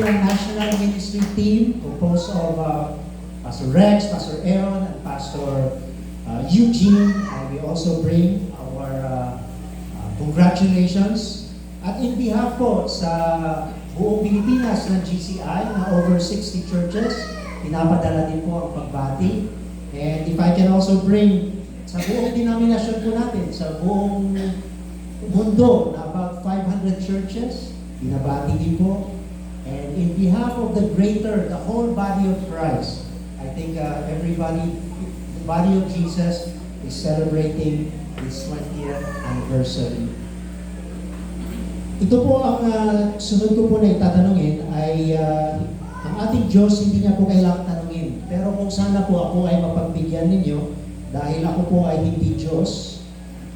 ng National Ministry Team composed of Pastor Rex, Pastor Aaron, and Pastor Eugene. And we also bring our congratulations. At in behalf po sa buong Pilipinas ng GCI na over 60 churches, pinapadala din po ang pagbati. And if I can also bring sa buong denominasyon po natin, sa buong mundo na about 500 churches, binabati din po. And in behalf of the greater, the whole body of Christ, I think everybody, the body of Jesus is celebrating its 20th anniversary. Ito po ang sunod ko po na itatanungin ay ang ating Diyos hindi niya po kailangang tanungin. Pero kung sana po ako ay mapagbigyan ninyo dahil ako po ay hindi Diyos,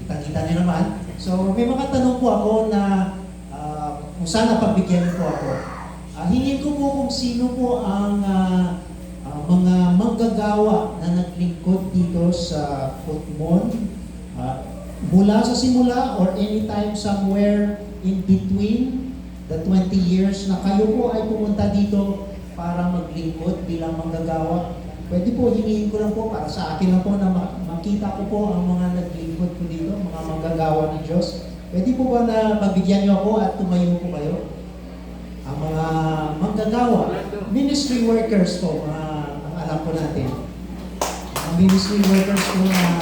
kita-kita niyo naman. So may mga tanong po ako na kung sana pagbigyan niyo po ako. Hingin ko po kung sino po ang mga manggagawa na naglingkod dito sa Putmon mula sa simula or anytime somewhere in between the 20 years na kayo po ay pumunta dito para maglingkod bilang manggagawa. Pwede po, hingin ko lang po para sa akin lang po na makita ko po ang mga naglingkod ko dito, mga manggagawa ng Diyos. Pwede po ba na pagbigyan niyo ako at tumayo po kayo? Ang mga manggagawa, ministry workers po, ang alam po natin. Ang ministry workers po na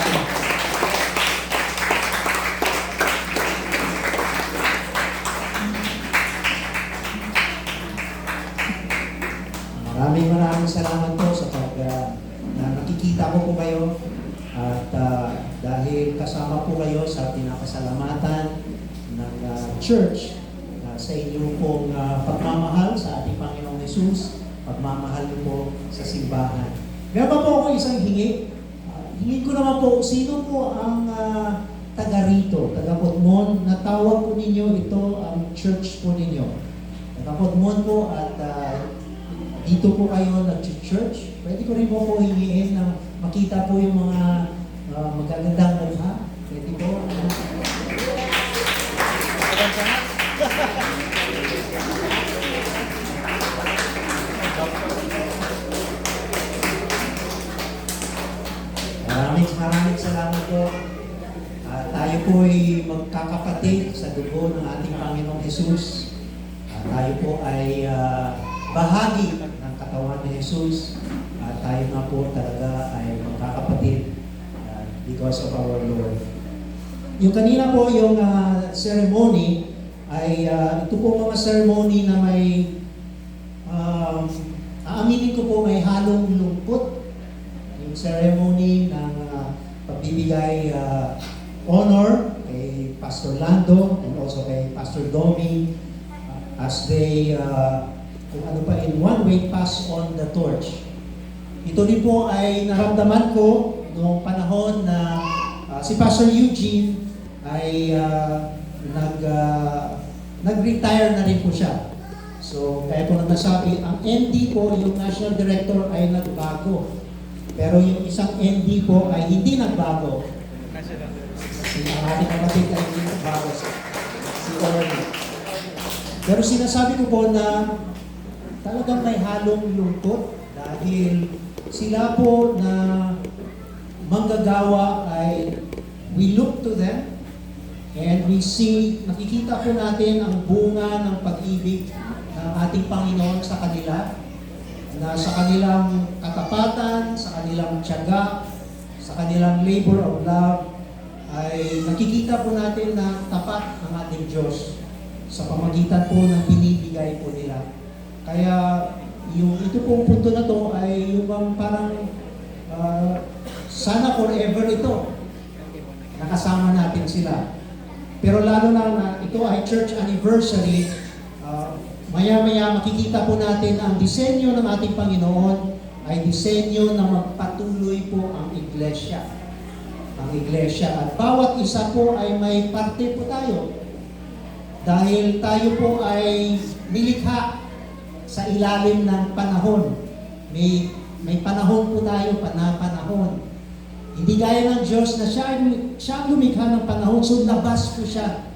maraming salamat po sa nakikita ko po kayo at dahil kasama po kayo sa pinapasalamatan ng church sa inyong pong pagmamahal sa ating Panginoong Hesus, pagmamahal niyo po sa simbahan. Meron pa po ako isang hingi. Hingin ko naman po, sino po ang taga rito, taga Putmon, natawag po ninyo ito ang church po ninyo. Taga Putmon po at dito po kayo nag-church. Pwede ko rin po hingiin na makita po yung mga magagandang mukha. Pwede po. Maraming salamat po. Tayo po ay magkakapatid sa dugo ng ating Panginoong Hesus. Tayo po ay bahagi ng katawan ni Jesus at tayo na po talaga ay magkakapatid because of our Lord. Yung kanina po yung ceremony ay ito po mga ceremony na may aaminin ko po may halong lungkot. Yung ceremony ng pagbibigay honor kay Pastor Lando and also kay Pastor Domi as they kung ano pa in one way pass on the torch. Ito din po ay naramdaman ko noong panahon na si Pastor Eugene ay nag-retire na rin po siya. So kaya po nasabi, ang ND po, yung National Director ay nagbago. Pero yung isang ND po ay hindi nagbago. Si ang ating kapatid ay hindi nagbago. Si Orly. Pero sinasabi ko po na talagang may halong lungkot dahil sila po na manggagawa ay we look to them and we see, nakikita po natin ang bunga ng pag-ibig ng ating Panginoon sa kanila, na sa kanilang katapatan, sa kanilang tiyaga, sa kanilang labor of love, ay nakikita po natin na tapat ang ating Diyos sa pamagitan po ng binibigay po nila. Kaya yung ito pong punto na to ay yung parang sana forever ito nakasama natin sila. Pero lalo na ito ay church anniversary, maya-maya makikita po natin ang disenyo ng ating Panginoon ay disenyo na magpatuloy po ang iglesia. Ang iglesia. At bawat isa po ay may parte po tayo. Dahil tayo po ay nilikha sa ilalim ng panahon. May panahon po tayo, panahon. Hindi gaya ng Diyos na siya ang lumikha ng panahon, so labas po siya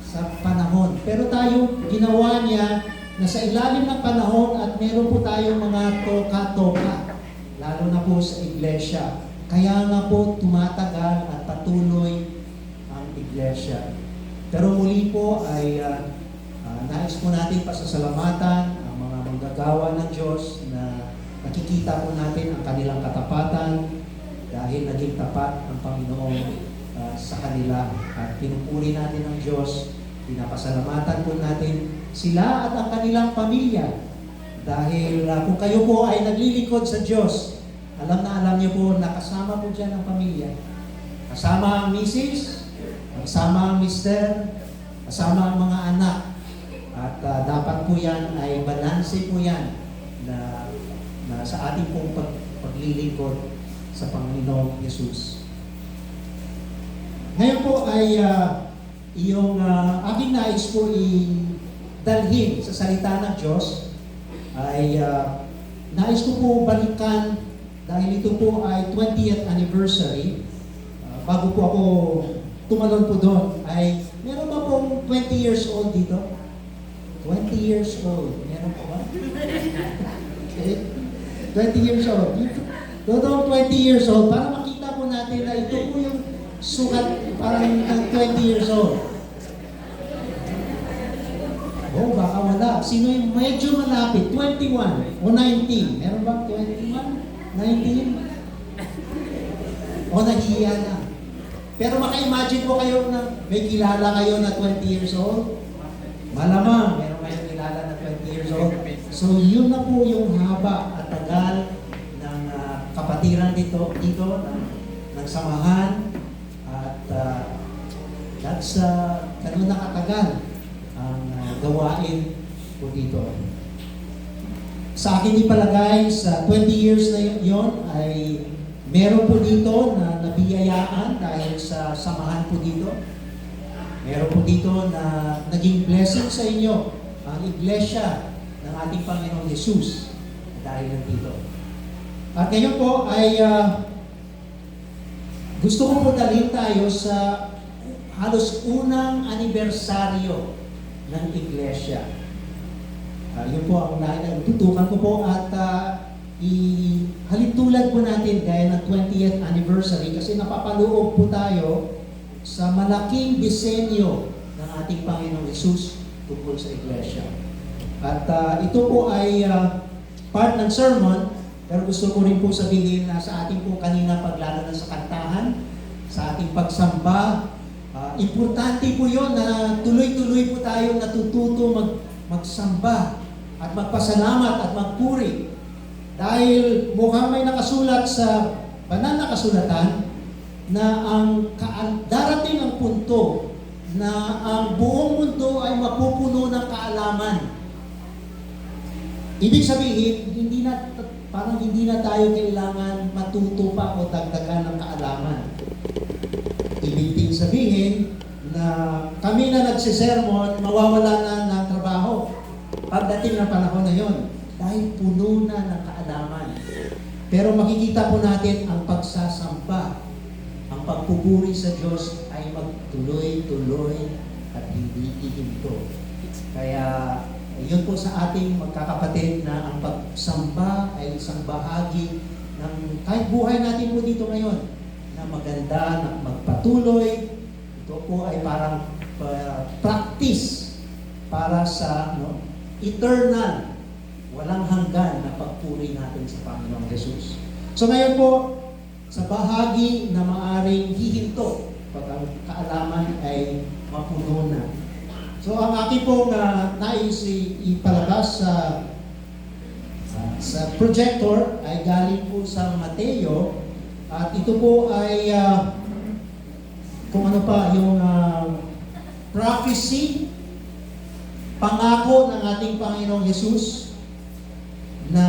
sa panahon. Pero tayo, ginawa niya na sa ilalim ng panahon at meron po tayong mga toka-toka, lalo na po sa iglesia. Kaya nga po tumatagal at patuloy ang iglesia. Pero muli po ay nais po natin pasasalamatan ang mga manggagawa ng Diyos na nakikita po natin ang kanilang katapatan dahil naging tapat ang Panginoon sa kanila. At pinupuri natin ang Diyos, pinapasalamatan po natin sila at ang kanilang pamilya. Dahil kung kayo po ay naglilingkod sa Diyos, alam niyo po na kasama po dyan ang pamilya. Kasama ang misis, kasama ang mister, kasama ang mga anak. At dapat po yan ay balanse po yan na sa ating pong paglilingkod sa Panginoong Yesus. Ngayon po ay yung aking nais po dalhin sa salita ng Diyos ay nais ko po balikan dahil ito po ay 20th anniversary. Bago po ako tumalon po doon, ay meron ba pong 20 years old dito? 20 years old. Meron po ba? Okay. 20 years old. Totoong 20 years old, para makita po natin na ito po yung sukat parang ng 20 years old. Oh, baka wala. Sino yung medyo malapit? 21 o 19? Meron ba 21? 19? O nahihiya na. Pero maka-imagine po kayo na may kilala kayo na 20 years old? Malamang, meron kayong kilala na 20 years old. So yun na po yung haba at tagal ng kapatiran dito ng samahan. At that's ganun na katagal ang gawain po dito. Sa akin ipalagay, sa 20 years na yon ay meron po dito na nabiyayaan dahil sa samahan po dito. Meron po dito na naging blessing sa inyo ang iglesia ng ating Panginoong Yesus dahil nandito. At ngayon po ay gusto ko po dalhin tayo sa halos unang anibersaryo ng iglesia. Yun po ang tutukan ko po at ihalintulad po natin gaya ng 20th anniversary kasi napapaloob po tayo sa malaking disenyo ng ating Panginoong Yesus tungkol sa iglesia. At ito po ay part ng sermon, pero gusto ko rin po sabihin na sa ating po kanina paglalo na sa kantahan, sa ating pagsamba, importante po yun na tuloy-tuloy po tayo natututo magsamba at magpasalamat at magpuri. Dahil mukhang may nakasulat sa banal na kasulatan na darating ang punto na ang buong mundo ay mapupuno ng kaalaman. Ibig sabihin, parang hindi na tayo kailangan matuto pa o dagdagan ng kaalaman. Ibig din sabihin na kami na nagsisermon, mawawala na ng trabaho pagdating ng panahon na yon dahil puno na ng kaalaman. Pero makikita po natin ang pagsasamba, ang pagpupuri sa Diyos ay magtuloy-tuloy at hindi ihinto. Kaya yun po sa ating magkakapatid na ang pagsamba ay isang bahagi ng kahit buhay natin po dito ngayon na maganda, na magpatuloy. Ito po ay parang practice para sa eternal, walang hanggan na pagpuri natin sa Panginoong Jesus. So ngayon po, sa bahagi na maaring hihinto pag ang kaalaman ay mapuno na. So ang aking pong nais ipalabas sa projector ay galing po sa Mateo at ito po ay kung ano pa yung prophecy, pangako ng ating Panginoong Yesus na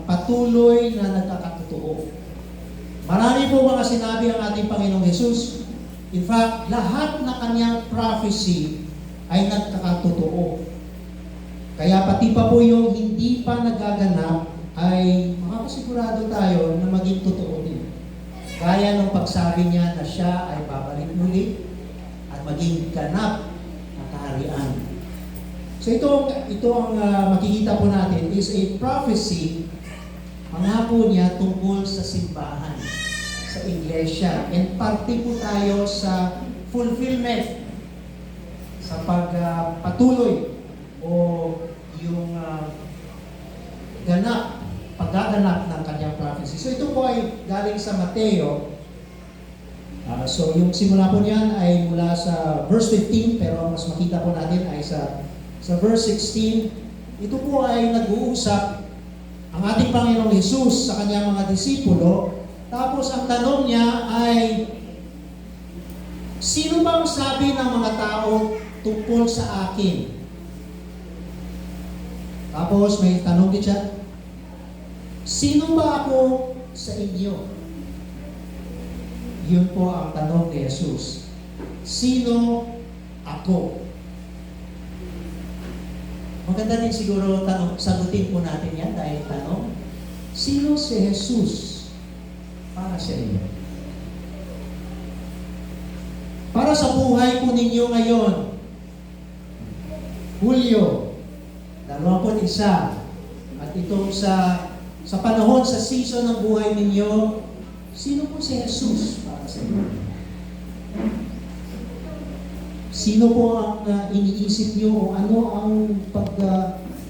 patuloy na nagkakatotoo. Marami po mga sinabi ang ating Panginoong Yesus. In fact, lahat na kanyang prophecy ay nagkakatotoo. Kaya pati pa po yung hindi pa nagaganap ay makapasigurado tayo na maging totoo din. Gaya ng pagsabi niya na siya ay babalik muli at maging ganap na kaharian. So ito ang makikita po natin is a prophecy. Ang hako niya tungkol sa simbahan, sa iglesia. And parte po tayo sa fulfillment, sa pagpatuloy o yung paggaganap ng kanyang prophecy. So ito po ay galing sa Mateo. So yung simula po niyan ay mula sa verse 15, pero mas makita po natin ay sa verse 16. Ito po ay nag-uusap ang ating Panginoong Hesus sa kanyang mga disipulo. Tapos ang tanong niya ay, sino bang sabi ng mga tao tungkol sa akin? Tapos may tanong din siya, sino ba ako sa inyo? Yun po ang tanong ni Jesus. Sino ako? Maganda din siguro sagutin po natin yan dahil tanong, sino si Jesus para sa inyo? Para sa buhay po ninyo ngayon, Hulyo 21, at itong sa panahon, sa season ng buhay ninyo, sino po si Jesus para sa inyo? Sino po ang iniisip niyo o ano ang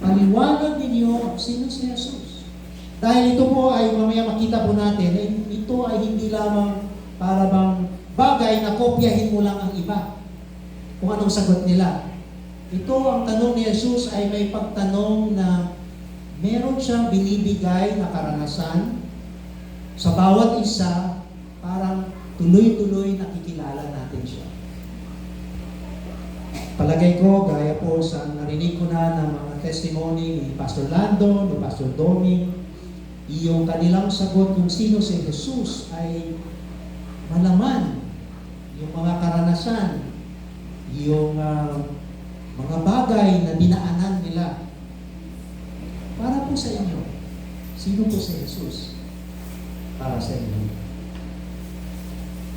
paliwanag ninyo? Sino si Jesus? Dahil ito po ay mamaya makita po natin, ito ay hindi lamang para bang bagay na kopyahin mo lang ang iba kung anong sagot nila. Ito ang tanong ni Jesus ay may pagtanong na meron siyang binibigay na karanasan sa bawat isa, parang tuloy-tuloy nakikilala natin siya. Palagay ko, gaya po sa narinig ko na ng mga testimony ni Pastor Lando, ni Pastor Domi, yung kanilang sagot kung sino si Jesus ay malaman yung mga karanasan, yung mga bagay na dinaanan nila. Para po sa inyo, sino po si Jesus para sa inyo?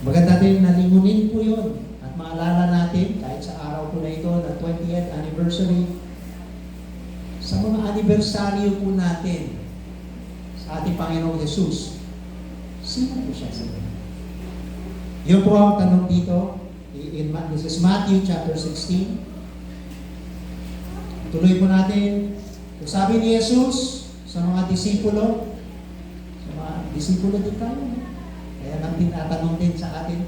Maganda din na lingunin po yun at maalala natin kahit sa araw po na ito na 20th anniversary, sa mga anibersaryo po natin sa ating Panginoong Jesus, sino po siya sa inyo? Yun po ang tanong dito. This is Matthew chapter 16. Tuloy po natin. Sabi ni Jesus sa mga disipulo din tayo. Kaya nang tinatanong din sa atin,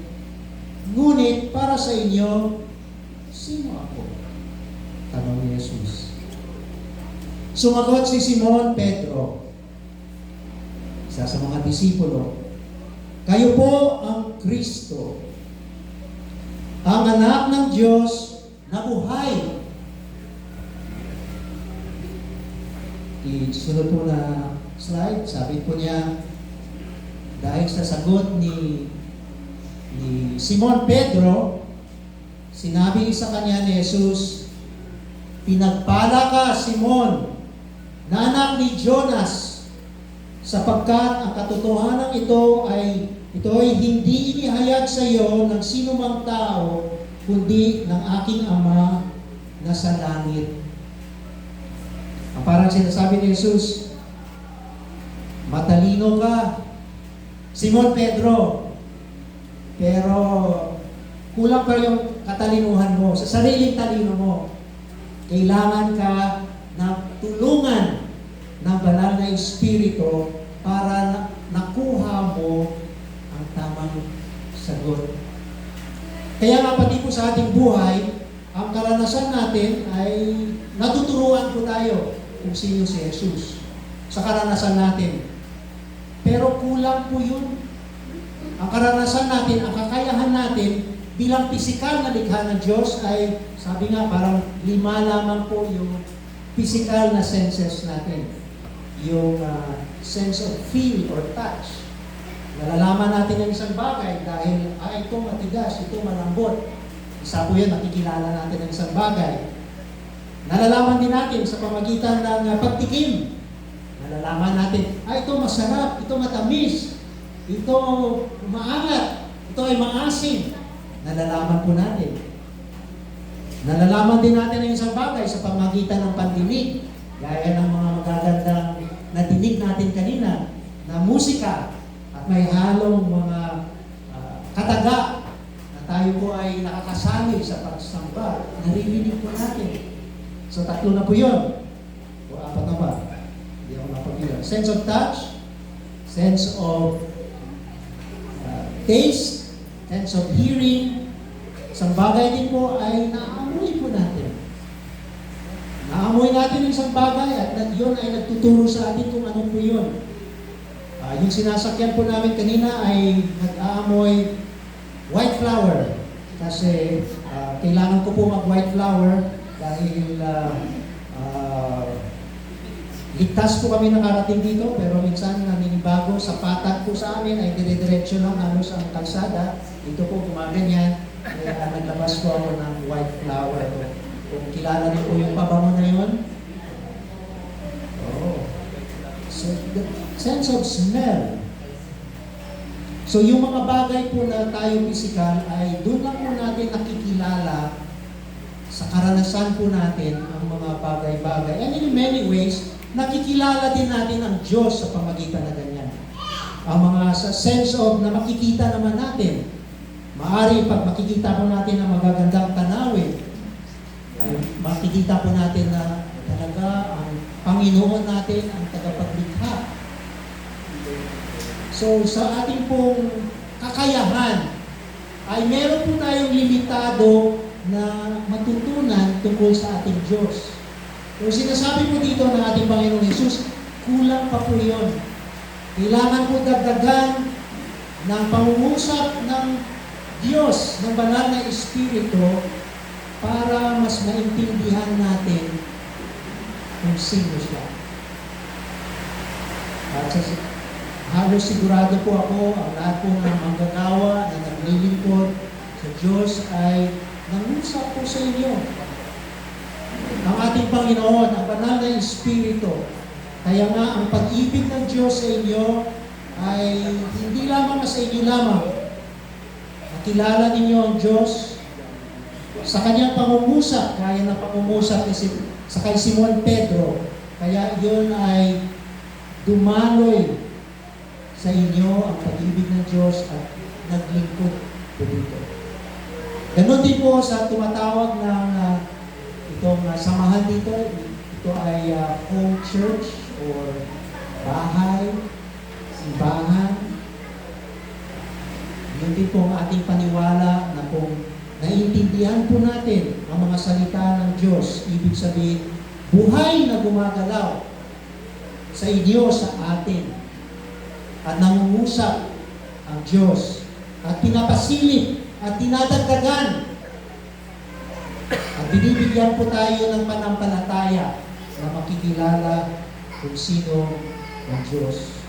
ngunit para sa inyo, sino ako? Tanong ni Jesus. Sumagot si Simon Pedro, isa sa mga disipulo, kayo po ang Kristo, ang anak ng Diyos na buhay. Sunod po na slide, sabi po niya, dahil sa sagot ni Simon Pedro, sinabi sa kanya ni Jesus, pinagpala ka, Simon, na anak ni Jonas, sapagkat ang katotohanan ito ay hindi inihayag sa iyo ng sino mang tao, kundi ng aking Ama na sa langit. Ang parang sinasabi ni Jesus, matalino ka, Simon Pedro, pero kulang pa yung katalinuhan mo, sa sariling talino mo. Kailangan ka ng tulungan ng banal na Espiritu para nakuha mo ang tamang sagot. Kaya nga pati po sa ating buhay, ang karanasan natin ay natuturuan po tayo kung sino si Jesus sa karanasan natin. Pero kulang po yun. Ang karanasan natin, ang kakayahan natin bilang pisikal na likha ng Diyos ay, sabi nga, parang 5 lamang po yung pisikal na senses natin. Yung sense of feel or touch. Nalalaman natin ang isang bagay dahil, ito matigas, ito malambot. Isa po yun, nakikilala natin ang isang bagay. Nalalaman din natin sa pamagitan ng pagtikim. Nalalaman natin, ito masarap, ito matamis, ito maangat, ito ay maasim. Nalalaman po natin. Nalalaman din natin ang isang bagay sa pamagitan ng pandinig, gaya ng mga magagandang nadinig natin kanina na musika at may halong mga kataga na tayo po ay nakakasali sa pagsamba. Naririnig po natin. So, 3 na po yun. O 4 na ba? Hindi ako napagilan. Sense of touch, sense of taste, sense of hearing. Isang bagay din po ay naamoy po natin. Naamoy natin yung isang bagay at yun ay nagtuturo sa atin kung ano po yun. Yung sinasakyan po namin kanina ay nag-aamoy white flower. Kasi kailangan ko po mag-white flower dahil ligtas po kami nakarating dito, pero minsan naninibago sa patag po sa amin ay dire-diretso lang halos ang kalsada. Dito po gumaganyan, kaya naglabas po ako ng white flower. Kung kilala niyo po yung pabango na yun. Oh. So, the sense of smell. So, yung mga bagay po na tayo physical ay doon lang po natin nakikilala sa karanasan po natin ang mga bagay-bagay. And in many ways, nakikilala din natin ang Diyos sa pamagitan na ganyan. Ang mga sa sense of na makikita naman natin. Maari pag makikita po natin ang magagandang tanawin, ay makikita po natin na talaga ang Panginoon natin ang tagapaglikha. So sa ating pong kakayahan, ay meron po tayong limitado na matutunan tungkol sa ating Diyos. Pero sinasabi po dito ng ating Panginoon Jesus, kulang pa po yun. Kailangan po dagdagan ng pangungusap ng Diyos, ng banal na Espiritu, para mas maintindihan natin kung sino siya. At halos sigurado po ako, ang lahat po ng manggagawa na naglilingkod sa Diyos ay nangusap po sa inyo. Ang ating Panginoon, ang banal na Espiritu. Kaya nga, ang pag-ibig ng Diyos sa inyo ay hindi lamang sa inyo lamang. Nakilala ninyo ang Diyos sa kanyang pangungusap, kaya na pangungusap sa kay Simon Pedro. Kaya yun ay dumaloy sa inyo ang pag-ibig ng Diyos at naglingkod po dito. Ganon din po sa tumatawag ng itong samahan dito. Ito ay home church or bahay, simbahan. Yun din po ang ating paniwala na kung naiintindihan po natin ang mga salita ng Diyos, ibig sabihin, buhay na gumagalaw sa inyo, sa atin. At nangungusap ang Diyos. At pinapasilip at dinadagdagan. At binibigyan po tayo ng panampalataya na makikilala kung sino ang Diyos.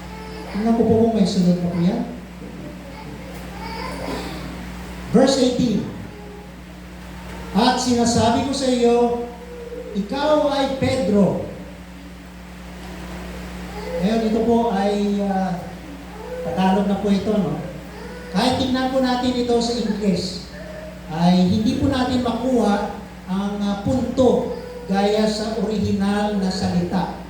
Tingnan ko po kung may sunod na po yan. Verse 18. At sinasabi ko sa iyo, ikaw ay Pedro. Ngayon, ito po ay Tagalog na po ito, no? Kahit tingnan po natin ito sa English, ay hindi po natin makuha ang punto gaya sa original na salita.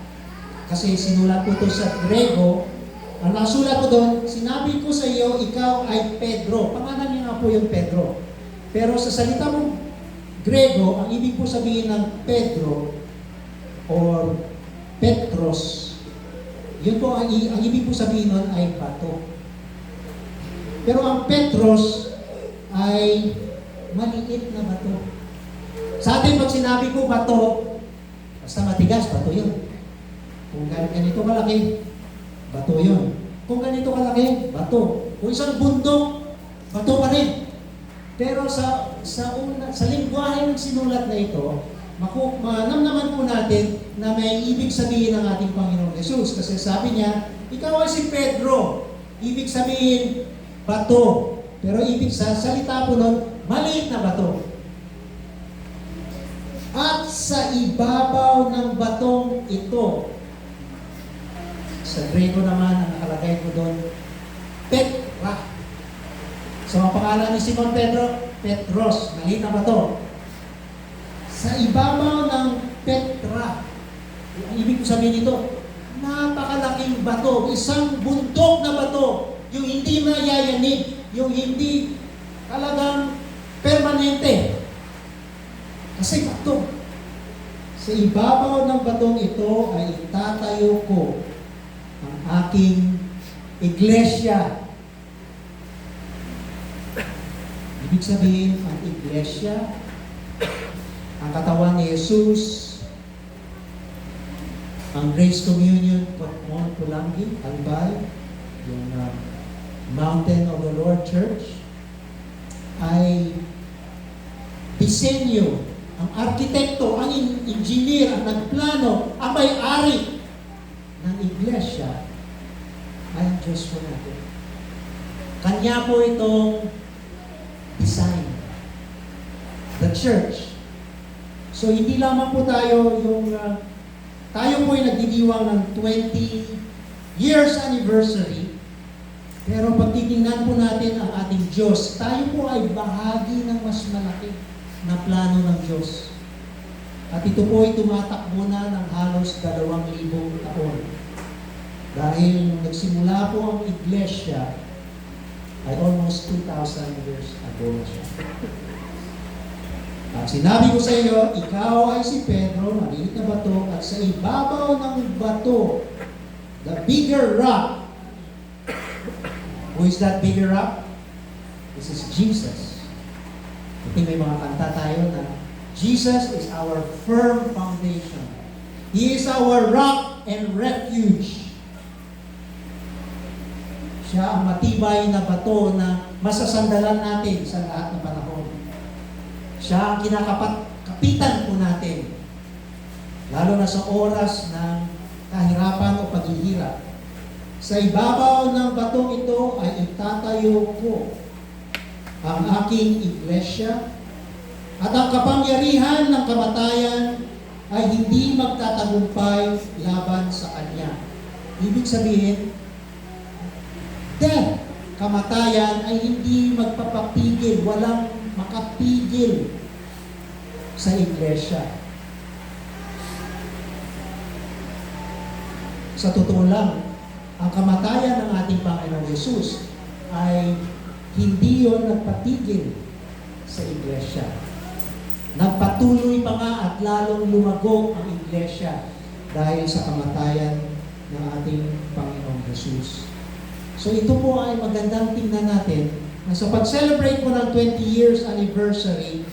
Kasi sinulat po ito sa Grego. Ang nasulat po doon, sinabi ko sa iyo, ikaw ay Pedro. Pangalan niya nga po yung Pedro. Pero sa salita mong Grego, ang ibig po sabihin ng Pedro or Petros, yun po, ang ibig po sabihin nun ay bato. Pero ang Petros ay maliit na bato. Sa atin, pag sinabi ko bato, basta matigas, bato yun. Kung ganito kalaki, bato yun. Kung ganito kalaki, bato. Kung isang bundok, bato pa rin. Pero sa lingwahe ng sinulat na ito, manamnaman po natin na may ibig sabihin ng ating Panginoon Jesus. Kasi sabi niya, ikaw ay si Pedro. Ibig sabihin, bato. Pero ibig sa salita po nun, maliit na bato. At sa ibabaw ng batong ito, sa Grego naman, ang nakalagay ko doon, Petra. So, ang pangalan ni Simon Pedro, Petros, maliit na bato. Sa ibabaw ng Petra, ang ibig ko sabihin nito, napakalaking bato, isang bundok na bato, yung hindi mayayanig, yung hindi talagang permanente. Kasi bato. Sa ibabaw ng batong ito ay itatayo ko ang aking iglesia. Ibig sabihin, ang iglesia, ang katawan ni Jesus, ang Grace Communion, Mount Pulangi, Albay, yung Mountain of the Lord Church, ay disenyo, ang arkitekto, ang engineer, ang nagplano, ang may-ari ng iglesia ay ang Diyos po natin. Kanya po itong design. The church. So hindi lamang po tayo yung tayo po ay nagdidiwang ng 20 years anniversary, pero pag titingnan po natin ang ating Diyos, tayo po ay bahagi ng mas malaki na plano ng Diyos. At ito po ay tumatakbo na ng halos 2,000 taon. Dahil nung nagsimula po ang iglesia, ay almost 2,000 years ago na siya. At sinabi ko sa iyo, ikaw ay si Pedro, maliit na bato, at sa ibabaw ng bato, the bigger rock. Who is that bigger rock? This is Jesus. I think may mga kanta tayo na Jesus is our firm foundation. He is our rock and refuge. Siya ang matibay na bato na masasandalan natin sa lahat ng panahon. Siya ang kinakapitan po natin, lalo na sa oras ng kahirapan o paghihirap. Sa ibabaw ng batong ito ay itatayo ko ang aking iglesia, at ang kapangyarihan ng kamatayan ay hindi magtatagumpay laban sa kanya. Ibig sabihin, death, kamatayan ay hindi magpapapigil, walang makapigil sa iglesia. Sa totoo lang, ang kamatayan ng ating Panginoong Yesus ay hindi yon nagpatigil sa iglesia. Nagpatuloy pa nga at lalong lumagok ang iglesia dahil sa kamatayan ng ating Panginoong Yesus. So ito po ay magandang tingnan natin na sa pag-celebrate po ng 20 years anniversary,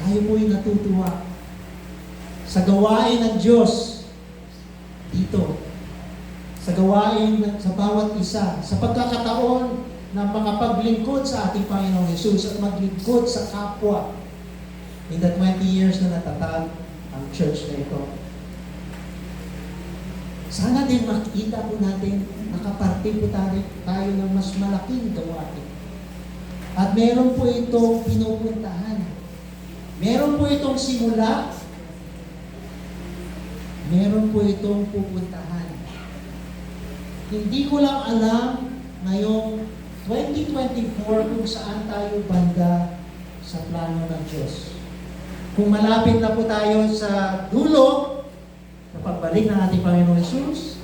tayo po ay natutuwa sa gawain ng Diyos dito. Sa gawain sa bawat isa, sa pagkakataon na makapaglingkod sa ating Panginoong Yesus at maglingkod sa kapwa in the 20 years na natatag ang church na ito. Sana din makikita po natin, nakaparte po tayo ng mas malaking gawain. At meron po itong pinupuntahan. Meron po itong simula. Meron po itong pupuntahan. Hindi ko lang alam ngayong 2024 kung saan tayo banda sa plano ng Diyos. Kung malapit na po tayo sa dulo, sa pagbalik ng ating Panginoong Yesus,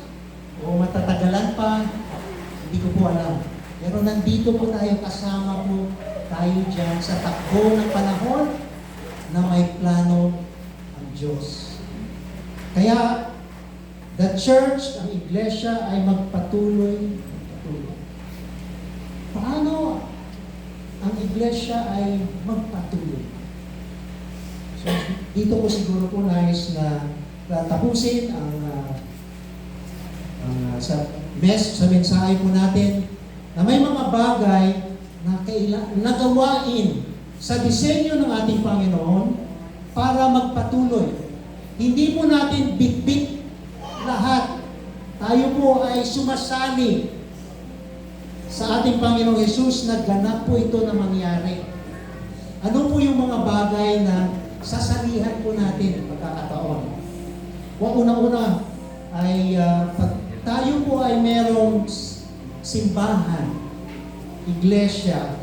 o matatagalan pa, hindi ko po alam. Pero nandito po tayo, kasama po tayo dyan sa takbo ng panahon na may plano ang Diyos. Kaya, the church, ang iglesia ay magpatuloy. Paano ang iglesia ay magpatuloy? So, dito ko siguro po nais na tapusin ang sa mensahe po natin na may mga bagay na gawain sa disenyo ng ating Panginoon para magpatuloy. Hindi po natin bit-bit lahat. Tayo po ay sumasali sa ating Panginoong Yesus na ganap po ito na mangyari. Ano po yung mga bagay na sasalihan po natin pagkakataon? Unang-una ay pag tayo po ay merong simbahan, iglesia,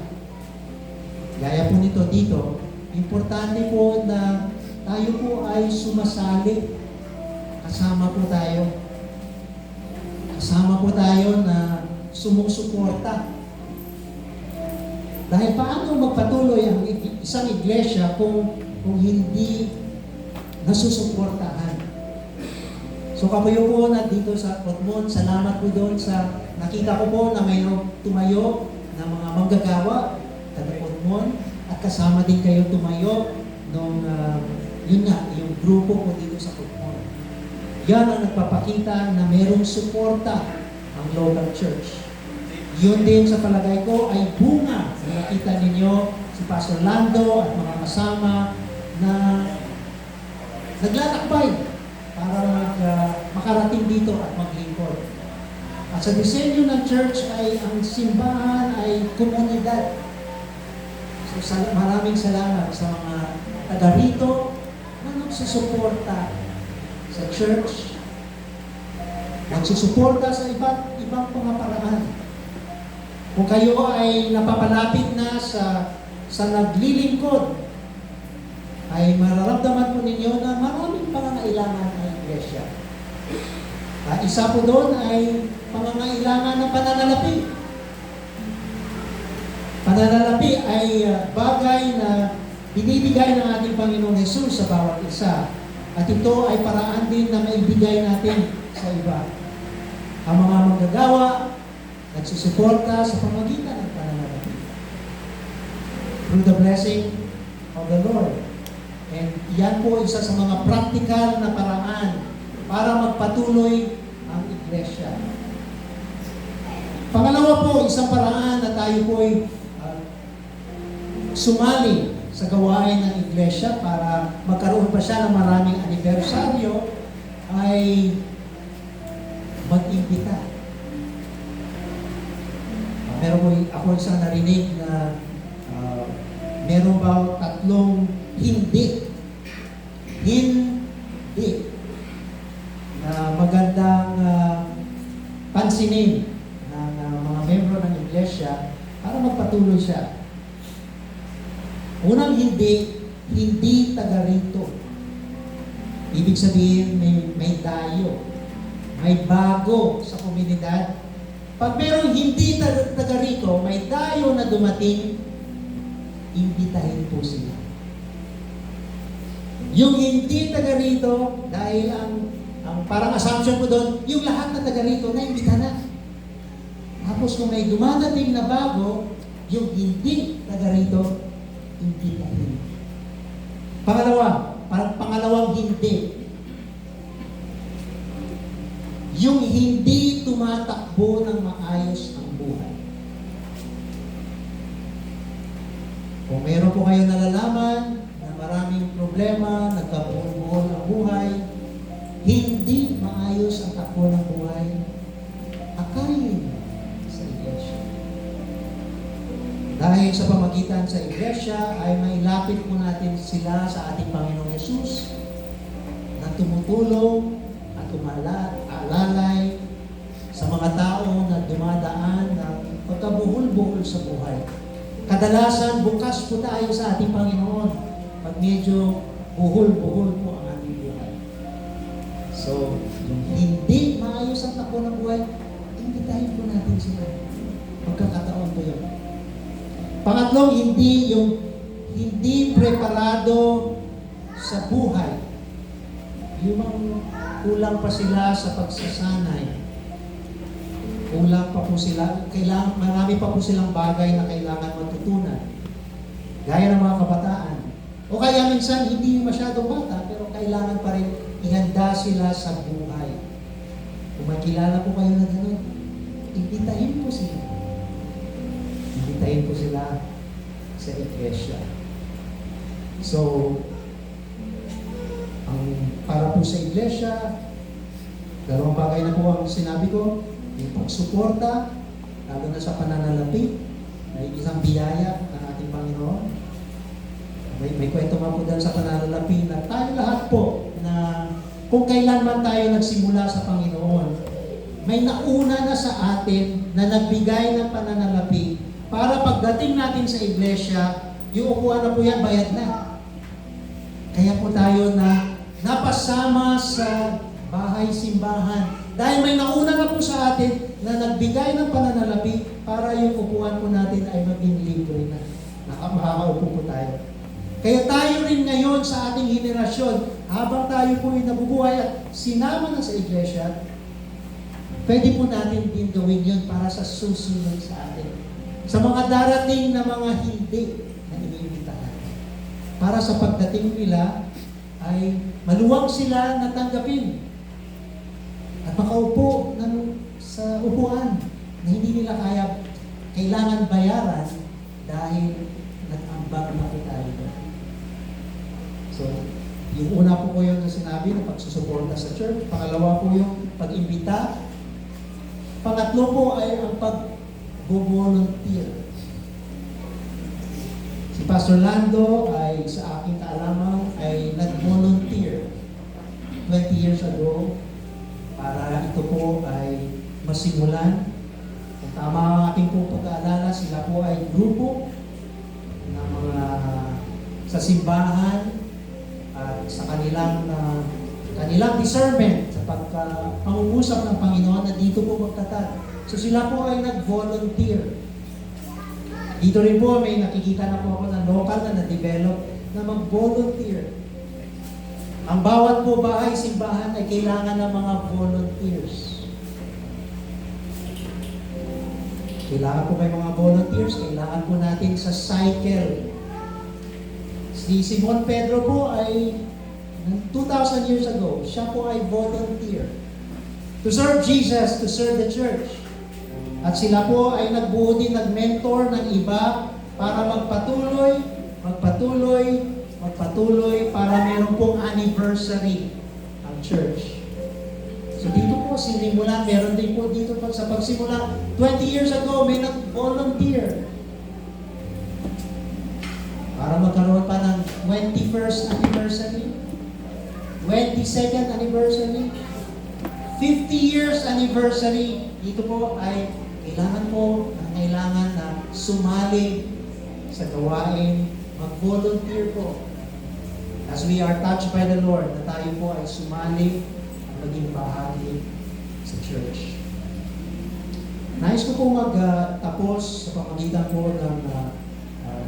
gaya po nito dito, Importante po na tayo po ay sumasali. Kasama po tayo. Kasama po tayo na sumusuporta. Dahil paano magpatuloy ang isang iglesia kung hindi nasusuportahan? So kayo po na dito sa Otmon, salamat po doon sa nakita ko po na mayroong tumayo na mga manggagawa, taga Otmon, at kasama din kayo tumayo nung yun nga, yung grupo ko dito sa Otmon. Yan ang nagpapakita na mayroong suporta ang local church. Yun din sa palagay ko ay bunga na nakita ninyo si Pastor Lando at mga kasama na naglalakbay para makarating dito at maglingkod. At sa disenyo ng church ay ang simbahan ay komunidad. So maraming salamat sa mga taga rito na nagsusuporta sa church, nagsusuporta sa ibang mga paraan. Kung kayo ay napapalapit na sa naglilingkod, ay mararamdaman po ninyo na maraming pangangailangan ng iglesia. Isa po doon ay pangangailangan ng pananalapi. Pananalapi ay bagay na binibigay ng ating Panginoong Hesus sa bawat isa. At ito ay paraan din na maibigay natin sa iba. Ang mga manggagawa, nagsusuporta sa pamagitan ng pananalapi. Through the blessing of the Lord. And yan po isa sa mga practical na paraan para magpatuloy ang iglesia. Pangalawa po, isang paraan na tayo po ay sumali sa gawain ng iglesia para magkaroon pa siya ng maraming anibersaryo ay mag-imbita. Meron po ako isang narinig na meron ba 3 hindi na magandang pansinin ng mga membro ng iglesia para magpatuloy siya. Unang hindi taga rito. Ibig sabihin may dayo, may bago sa komunidad. Pag merong hindi taga rito, may dayo na dumating, imbitahin po sila. Yung hindi taga rito, dahil ang parang assumption ko doon, yung lahat na taga rito, naimbita na. Tapos kung may dumadating na bago, yung hindi taga rito, imbitahin. Pangalawang hindi. Yung hindi tumatakbo ng maayos ang buhay. Kung meron po kayo nalalaman na maraming problema, nagkabuhol-buhol ang buhay, hindi maayos ang takbo ng buhay, akayin sa iglesia. Dahil sa pamagitan sa iglesia ay mailapit po natin sila sa ating Panginoong Hesus na tumutulong at alalay sa mga tao na dumadaan ng pagkabuhol-buhol sa buhay. Kadalasan, bukas po tayo sa ating Panginoon pag medyo buhol-buhol po ang ating buhay. So, yung hindi maayos ang takbo ng buhay, imbitahin po natin sila. Pagkakataon po yun. Pangatlong, hindi preparado sa buhay. Yung kulang pa sila sa pagsasanay. Kulang pa po sila, marami pa po silang bagay na kailangan matutunan. Gaya ng mga kabataan. O kaya minsan, hindi masyadong bata, pero kailangan pa rin ihanda sila sa buhay. Kung makilala po kayo na gano'n, imbitahin po sila. Imbitahin po sila sa iglesia. So, para po sa iglesia, dalawang bagay na po ang sinabi ko, yung pagsuporta, lalo na sa pananalapi, ay isang biyaya ng ating Panginoon. May kwento nga po dyan sa pananalapi na tayo lahat po na kung kailan man tayo nagsimula sa Panginoon, may nauna na sa atin na nagbigay ng pananalapi para pagdating natin sa iglesia yung upuan na po yan, bayad na. Kaya po tayo na napasama sa bahay-simbahan. Dahil may nauna na po sa atin na nagbigay ng pananalapi para yung upuan po natin ay maging libre na. Makakaupo po tayo. Kaya tayo rin ngayon sa ating henerasyon, habang tayo po ay nabubuhay at sinama na sa iglesia, pwede po natin din gawin yun para sa susunod sa atin. Sa mga darating na mga hindi na iniimbitahan. Para sa pagdating nila ay maluwag sila na tanggapin at makaupo sa upuan na hindi nila kailangan bayaran dahil nag-ambag na po tayo. So, yung una po yung sinabi na pagsusuporta sa church. Pangalawa po yung pag-imbita. Pangatlo po ay ang pag-volunteer. Si Pastor Lando ay sa aking kaalaman ay nag-volunteer 20 years ago para ito po ay masimulan. Kung tama ang ating po pag-aalala, sila po ay grupo ng mga sa simbahan at sa kanilang discernment sa pangungusap ng Panginoon na dito po magtatag. So sila po ay nag-volunteer. Dito rin po may nakikita na po ako na local na na-develop na mag-volunteer. Ang bawat po bahay, simbahan ay kailangan ng mga volunteers. Kailangan po may mga volunteers, kailangan po natin sa cycle. Si Simon Pedro po ay 2,000 years ago, siya po ay volunteer to serve Jesus, to serve the church. At sila po ay nagbuo din, nag-mentor ng iba para magpatuloy para meron pong anniversary ang church. So dito po, sinimulan, meron din po dito po sa pagsimula. 20 years ago, may nag-volunteer para magkaroon pa ng 21st anniversary, 22nd anniversary, 50 years anniversary. Dito po ay kailangan na sumali sa gawain, mag-volunteer po. As we are touched by the Lord, na tayo po ay sumali at maging bahagi sa church. Nais ko po magtapos sa pamagitan po ng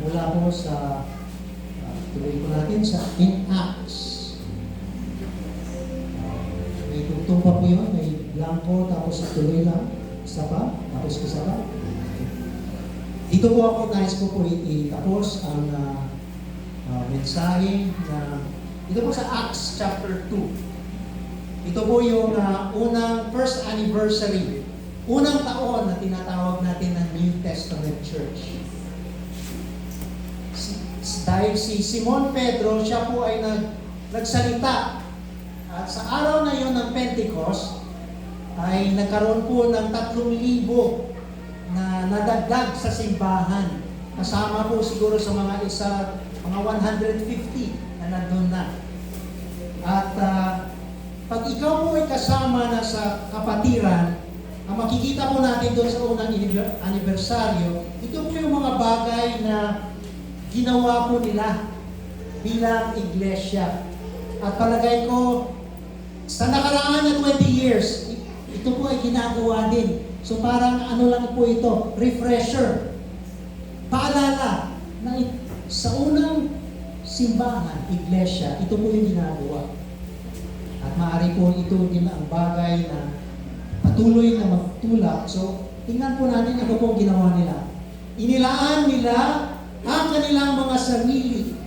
mula po sa tuloy po natin sa in Acts. May tugtong pa po yun, may blanco, tapos tuloy lang, isa pa, tapos isa pa. Dito po ako, nais ko po itapos ang mensahe na dito po sa Acts chapter 2. Ito po yung unang first anniversary, unang taon na tinatawag natin ng New Testament Church. Dahil si Simon Pedro, siya po ay nagsalita. At sa araw na yon ng Pentecost, ay nagkaroon po ng 3,000 na nadagdag sa simbahan. Kasama po siguro sa mga 150 na nandun na. At pag ikaw po ay kasama na sa kapatiran, ang makikita po natin doon sa unang anibersaryo, ito po yung mga bagay na ginawa po nila bilang iglesia. At palagay ko, sa nakaraan na 20 years, ito po ay ginagawa din. So parang ano lang po ito, refresher. Paalala na sa unang simbahan, iglesia, ito po yung ginagawa. At maaari po ito din ang bagay na patuloy na magtulak. So, tingnan po natin ano po ginawa nila. Inilaan nila ang kanilang mga sarili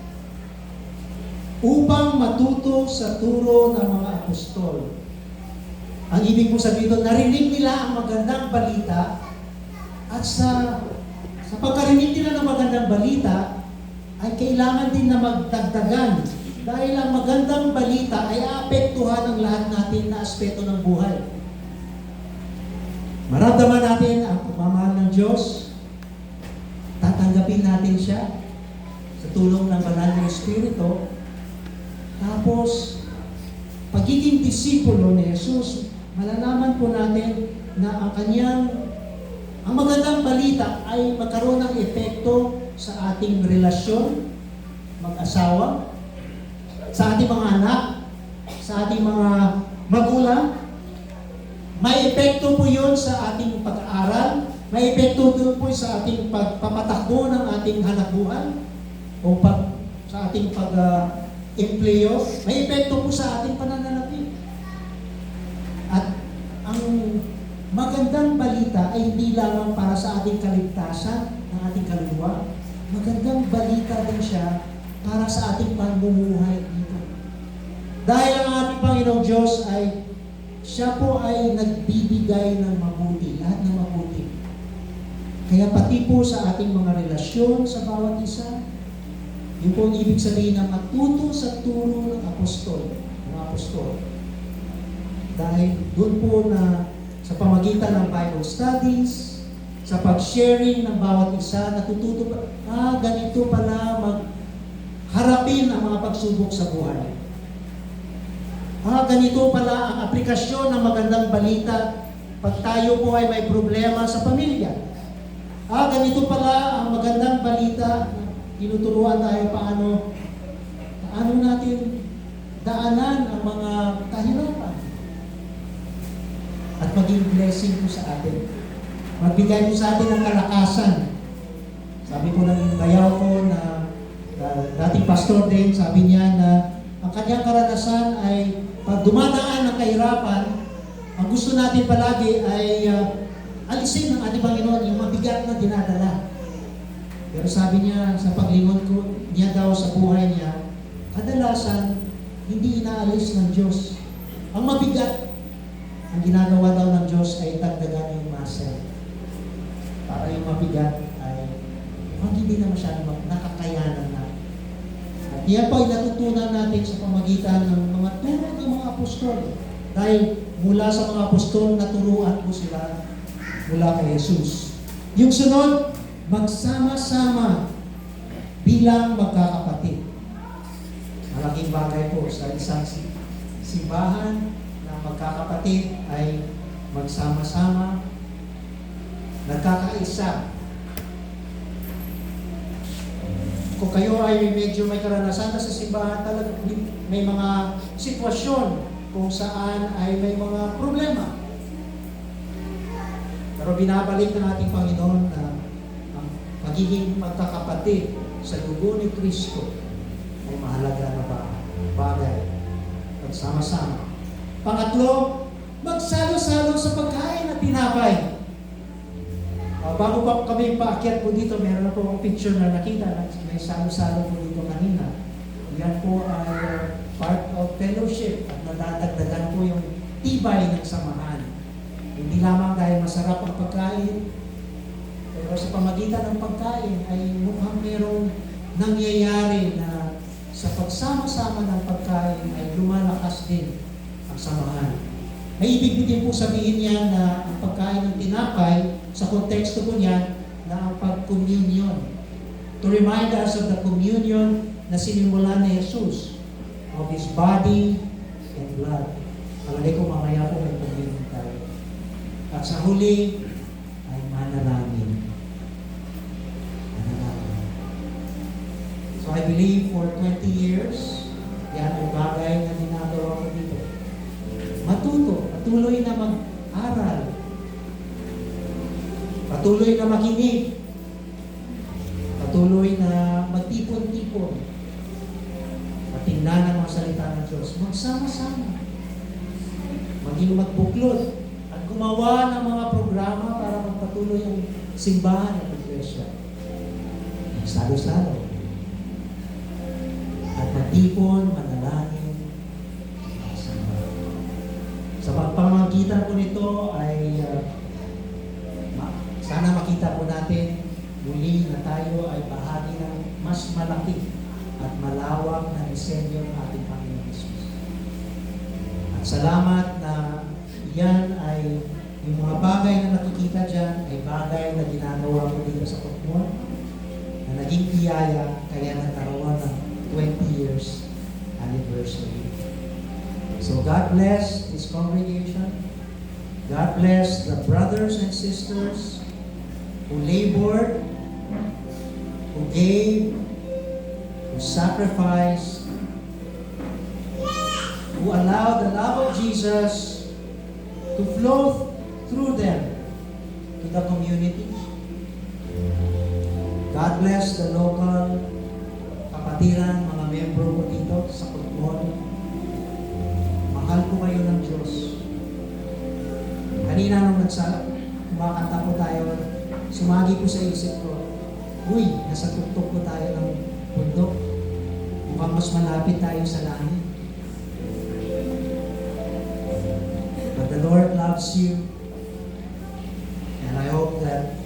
upang matuto sa turo ng mga apostol. Ang ibig po sabihin doon, narinig nila ang magandang balita at sa pagkarinig nila ng magandang balita, ay kailangan din na magdagdagan dahil ang magandang balita ay aapektuhan ang lahat natin na aspeto ng buhay. Maramdaman natin ang pagmamahal ng Diyos, tatanggapin natin siya sa tulong ng banal na Espiritu, tapos pagiging disipulo ni Jesus, malalaman po natin na ang magandang balita ay magkaroon ng epekto sa ating relasyon, mag-asawa, sa ating mga anak, sa ating mga magulang. May epekto po yun sa ating pag-aaral, may epekto doon po sa ating pagpapatakbo ng ating hanapbuhay o sa ating pag-empleyo. May epekto po sa ating pananalapi. At ang magandang balita ay hindi lamang para sa ating kaligtasan ng ating kaluluwa. Magandang balita din siya para sa ating pamumuhay dito. Dahil ang ating Panginoong Diyos ay siya po ay nagbibigay ng mabuti, lahat ng mabuti. Kaya pati po sa ating mga relasyon sa bawat isa, yun po ang ibig sabihin na matuto sa turo ng apostol, mga apostol. Dahil doon po na sa pamagitan ng Bible studies, sa pag-sharing ng bawat isa, natututo pa, ganito pala magharapin ang mga pagsubok sa buhay. Ganito pala ang aplikasyon ng magandang balita pag tayo po ay may problema sa pamilya. Ganito pala ang magandang balita, tinuturuan tayo paano natin daanan ang mga kahirapan at maging blessing po sa atin. Magbigay po sa atin ng kalakasan. Sabi ko ng bayaw ko na dating pastor din, sabi niya na ang kanyang karanasan ay pag dumadaan ng kahirapan, ang gusto natin palagi ay alisin ng ating Panginoon yung mabigat na dinadala. Pero sabi niya sa paglingon ko niya daw sa buhay niya, kadalasan hindi inaalis ng Diyos. Ang mabigat, ang ginagawa daw ng Diyos ay dagdagan yung muscle. Para yung mabigat ay hindi na masyadong nakakayanan na. At yan po ay natutunan natin sa pamagitan ng mga turo ng mga apostol. Dahil mula sa mga apostol, naturuan po sila mula kay Jesus. Yung sunod, magsama-sama bilang magkakapatid. Malaking bagay po sa isang simbahan na magkakapatid ay magsama-sama, nagkakaisa. Kung kayo ay medyo may karanasan na sa simbahan, talaga may mga sitwasyon kung saan ay may mga problema. Pero binabalik ng ating Panginoon na ang pagiging magkakapatid sa dugo ni Kristo ay mahalaga na bagay. Pagsama-sama. Pangatlo, magsalo-salo sa pagkain at tinapay. Bago pa kami paakyat po dito, meron na po akong picture na nakita na may salo-salo po dito kanina. Yan po ay part of fellowship at nadadagdagan po yung tibay ng samahan. Hindi lamang dahil masarap ang pagkain, pero sa pamagitan ng pagkain ay mukhang merong nangyayari na sa pagsama-sama ng pagkain ay lumalakas din ang samahan. May ibig din po sabihin niya na ang pagkain ng tinapay, sa konteksto po niyan, na ang pag-communion. To remind us of the communion na sinimulan ni Jesus of His body and blood. Malagay ko mamaya po may communion tayo. At sa huli ay manalangin. Manalangin. So I believe for 20 years, yan ang bagay na ginagawa ko dito. Matuto, patuloy na mag-aral, patuloy na makinig, patuloy na magtipon-tipon, matingnan ang mga salita ng Diyos, magsama-sama, maging magbuklod, at gumawa ng mga programa para magpatuloy ang simbahan at iglesia. Salo-salo. At matipon, manalangin. Sa pagpamagitan po nito ay sana makita po natin muli na tayo ay bahagi ng mas malaki at malawak na disenyo ng ating Panginoon Jesus. At salamat na yan ay yung mga bagay na nakikita dyan ay bagay na ginagawa ko dito sa Pokemon na naging biyaya kaya nagkaroon ng 20 years anniversary. So God bless this congregation. God bless the brothers and sisters who labored who gave, who sacrificed, who allowed the love of Jesus to flow through them to the community. God bless the local kapatiran, mga membro ko dito sa Kutmon. Mahal ko kayo ng Diyos. Kanina nung kumakanta po tayo, sumagi po sa isip ko, uy, nasa tuktok po tayo ng bundok. Mukhang mas malapit tayo sa langit. But the Lord loves you. And I hope that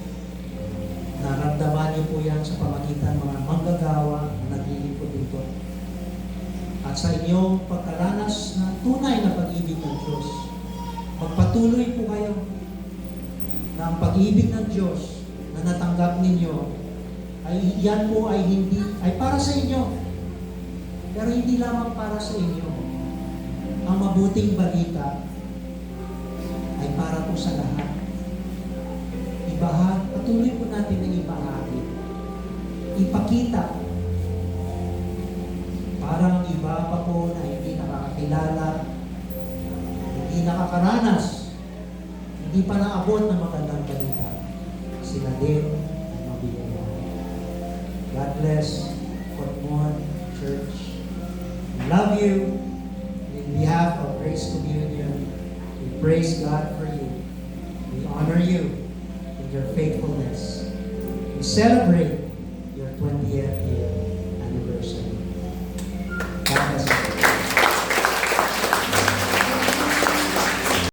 naramdaman niyo po yan sa pamagitan mga manggagawa na naglilingkod dito. At sa inyong pagkaranas ng tunay na pag-ibig ng Diyos, magpatuloy po kayo na ang pag-ibig ng Diyos na natanggap ninyo ay yan po ay hindi, ay para sa inyo. Pero hindi lamang para sa inyo. Ang mabuting balita ay para po sa lahat. Patuloy po natin na ibahagi. Ipakita. Parang iba pa po na hindi nakakakilala, hindi nakakaranas, hindi pa naabot ng magandang balita. Sila din ay mabibigyan. God bless Kutmon Church. We love you. In behalf of Grace Communion, we praise God for you. We honor you your faithfulness. We celebrate your 20th year anniversary. God bless you.